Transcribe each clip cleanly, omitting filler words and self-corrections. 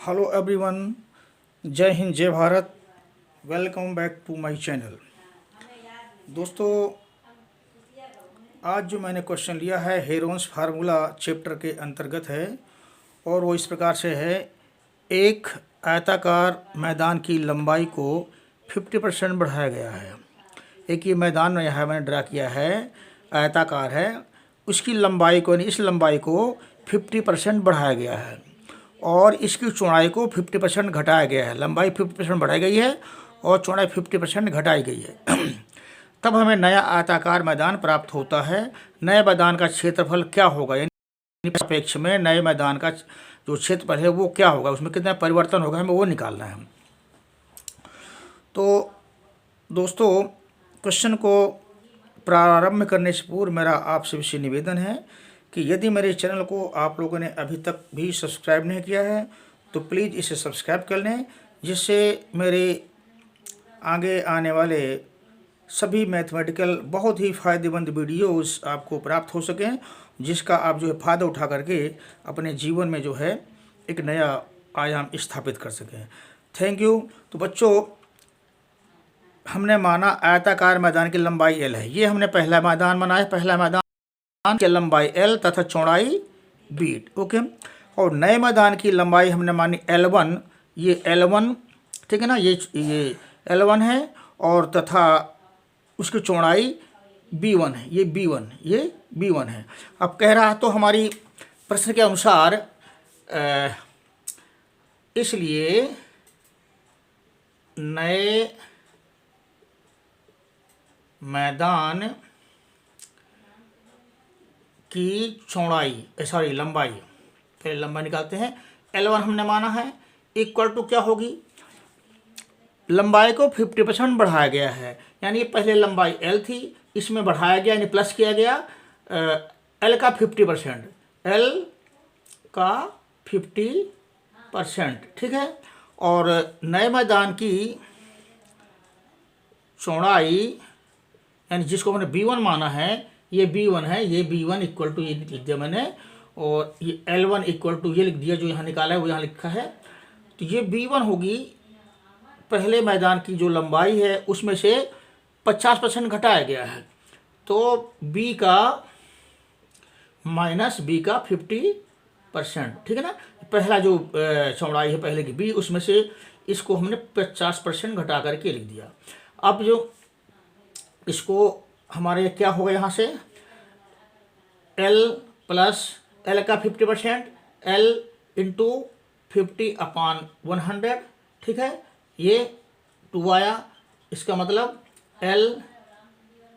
Hello everyone, जय हिंद, जय Bharat. Welcome back to my channel. दोस्तों, आज जो मैंने क्वेश्चन लिया है हेरोन्स फार्मूला चैप्टर के अंतर्गत है और वो इस प्रकार से है। एक आयताकार मैदान की लंबाई को 50% बढ़ाया गया है। एक ये मैदान में यहाँ मैंने ड्रा किया है, आयताकार है, उसकी लंबाई को, इस लंबाई को 50% बढ़ाया गया है और इसकी चौड़ाई को 50% घटाया गया है। लंबाई 50% बढ़ाई गई है और चौड़ाई 50% घटाई गई है। तब हमें नया आयताकार मैदान प्राप्त होता है। नए मैदान का क्षेत्रफल क्या होगा, यानी सापेक्ष में नए मैदान का जो क्षेत्रफल है वो क्या होगा, उसमें कितना परिवर्तन होगा, हमें वो निकालना है। तो दोस्तों, क्वेश्चन को प्रारंभ करने से पूर्व मेरा आपसे विशेष निवेदन है कि यदि मेरे चैनल को आप लोगों ने अभी तक भी सब्सक्राइब नहीं किया है तो प्लीज़ इसे सब्सक्राइब कर लें, जिससे मेरे आगे आने वाले सभी मैथमेटिकल बहुत ही फ़ायदेमंद वीडियोस आपको प्राप्त हो सकें, जिसका आप जो है फ़ायदा उठा करके अपने जीवन में जो है एक नया आयाम स्थापित कर सकें। Thank you. तो बच्चों, हमने माना आयताकार मैदान की लंबाई L है। ये हमने पहला मैदान बनाया। पहला मैदान की लंबाई L तथा चौड़ाई B, ओके। और नए मैदान की लंबाई हमने मानी L1। ये L1, ठीक है ना, ये L1 है और तथा उसकी चौड़ाई B1 है। ये B1 है। अब कह रहा तो हमारी प्रश्न के अनुसार इसलिए नए मैदान की चौड़ाई, सॉरी लंबाई, फिर लंबाई निकालते हैं। L1 हमने माना है इक्वल टू क्या होगी, लंबाई को 50% बढ़ाया गया है, यानी पहले लंबाई L थी, इसमें बढ़ाया गया यानी प्लस किया गया L का 50%, L का 50%, ठीक है। और नए मैदान की चौड़ाई, यानी जिसको हमने B1 माना है, ये B1 है, ये B1 इक्वल टू, ये लिख दिया मैंने, और ये L1 इक्वल टू ये लिख दिया, जो यहाँ निकाला है वो यहाँ लिखा है। तो ये B1 होगी पहले मैदान की जो लंबाई है उसमें से 50% घटाया गया है, तो B का माइनस B का 50%, ठीक है ना। पहला जो चौड़ाई है पहले की B, उसमें से इसको हमने 50% घटा करके लिख दिया। अब जो इसको हमारे क्या होगा, यहाँ से L प्लस L का 50%, L इंटू 50/100, ठीक है। ये 2 आया, इसका मतलब L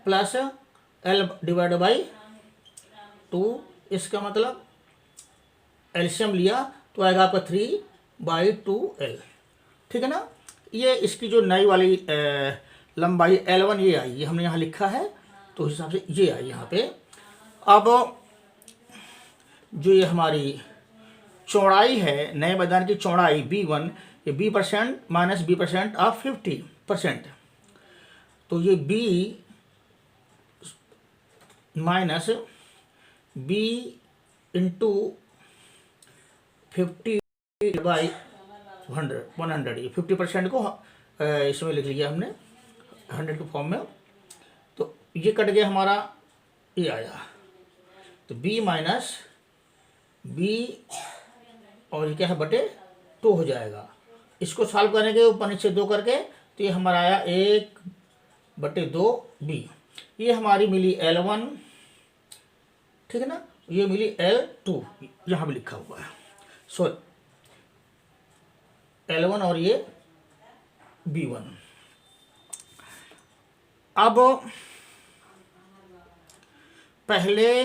plus L divide by 2, इसका मतलब एलसीएम लिया तो आएगा आपका 3/2L, ठीक है ना। ये इसकी जो नई वाली लंबाई L1 ये आई, ये हमने यहाँ लिखा है, तो उस हिसाब से ये आई यहाँ पे। अब जो ये हमारी चौड़ाई है, नए मैदान की चौड़ाई B1, ये B% माइनस B% ऑफ 50%, तो ये B माइनस B इंटू 50/100, ये 50% को इसमें लिख लिया हमने 100 के फॉर्म में, तो ये कट गया हमारा, ये आया, तो B माइनस B और ये क्या है बटे 2 हो जाएगा। इसको सॉल्व करेंगे ऊपर नीचे 2 करके, तो ये हमारा आया 1/2B। ये हमारी मिली L1, ठीक है ना, ये मिली L2, यहाँ भी लिखा हुआ है, सॉरी L1 और ये B1। अब पहले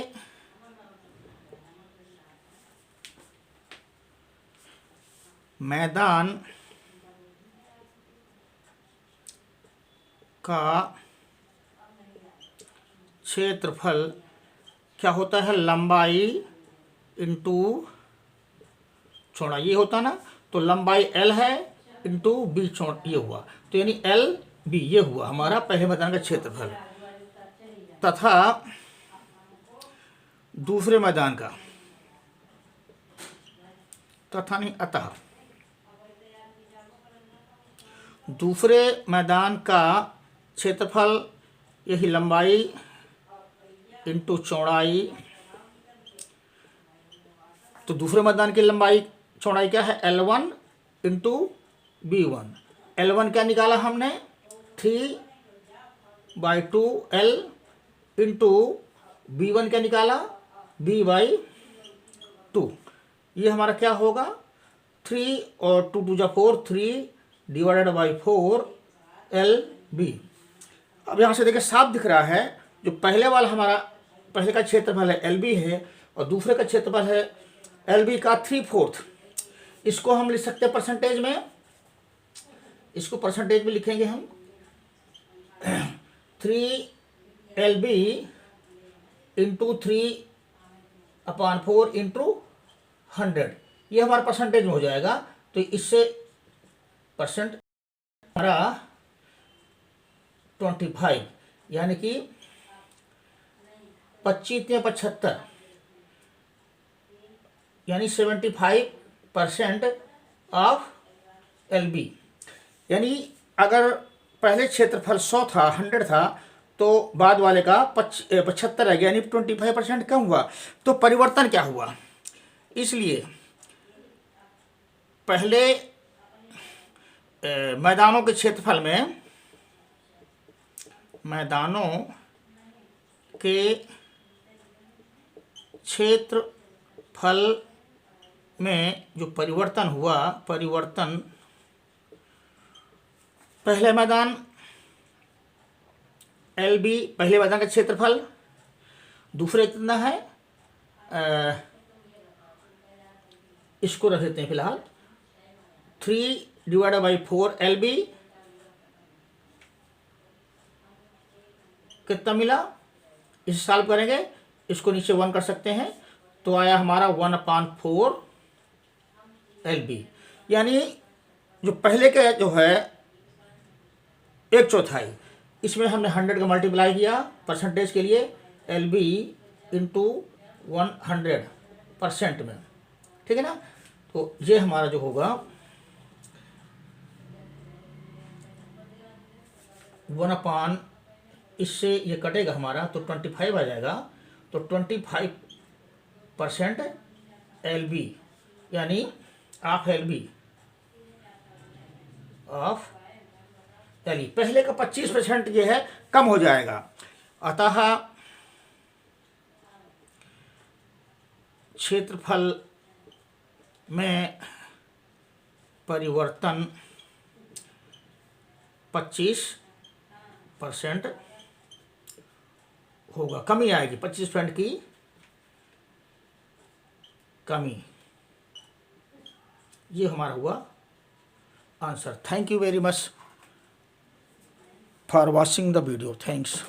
मैदान का क्षेत्रफल क्या होता है, लंबाई इंटू चौड़ाई, ये होता ना, तो लंबाई L है इंटू B ये हुआ, तो यानी LB ये हुआ हमारा पहले मैदान का क्षेत्रफल, तथा दूसरे मैदान का, तथा नहीं अतः दूसरे मैदान का क्षेत्रफल यही लंबाई इंटू चौड़ाई। तो दूसरे मैदान की लंबाई चौड़ाई क्या है? L1 into B1। L1 क्या निकाला हमने? 3/2L इंटू B1 क्या निकाला? B/2। ये हमारा क्या होगा? 3 और 2 2 जा 4, 3 डिवाइडेड बाई 4LB। अब यहाँ से देखिए साफ दिख रहा है, जो पहले वाला हमारा पहले का क्षेत्रफल है LB है और दूसरे का क्षेत्रफल है LB का 3/4। इसको हम लिख सकते हैं परसेंटेज में, इसको परसेंटेज में लिखेंगे हम 3LB इंटू 3/4 इंटू 100। ये हमारा परसेंटेज में हो जाएगा। तो इससे परसेंट हमारा 25, यानी कि 25×75 यानी 75% ऑफ LB। यानी अगर पहले क्षेत्रफल 100 था, 100 था, तो बाद वाले का 75 आ गया, यानी 25% कम हुआ। तो परिवर्तन क्या हुआ? इसलिए पहले मैदानों के क्षेत्रफल में, मैदानों के क्षेत्रफल में जो परिवर्तन हुआ, परिवर्तन पहले मैदान LB, पहले मैदान का क्षेत्रफल, दूसरे कितना है, इसको रख देते हैं फिलहाल 3/4LB। कितना मिला? इसे सॉल्व करेंगे, इसको नीचे 1 कर सकते हैं, तो आया हमारा 1/4LB। यानी जो पहले का जो है 1/4, इसमें हमने 100 का मल्टीप्लाई किया परसेंटेज के लिए, LB इंटू 100% में, ठीक है ना। तो ये हमारा जो होगा 1/, इससे ये कटेगा हमारा तो 25 आ जाएगा। तो 25% LB, यानी ऑफ LB, ऑफ LB। पहले का 25% ये है, कम हो जाएगा। अतः क्षेत्रफल में परिवर्तन 25% होगा, कमी आएगी, 25% की कमी। ये हमारा हुआ answer. Thank you very much for watching the video. Thanks.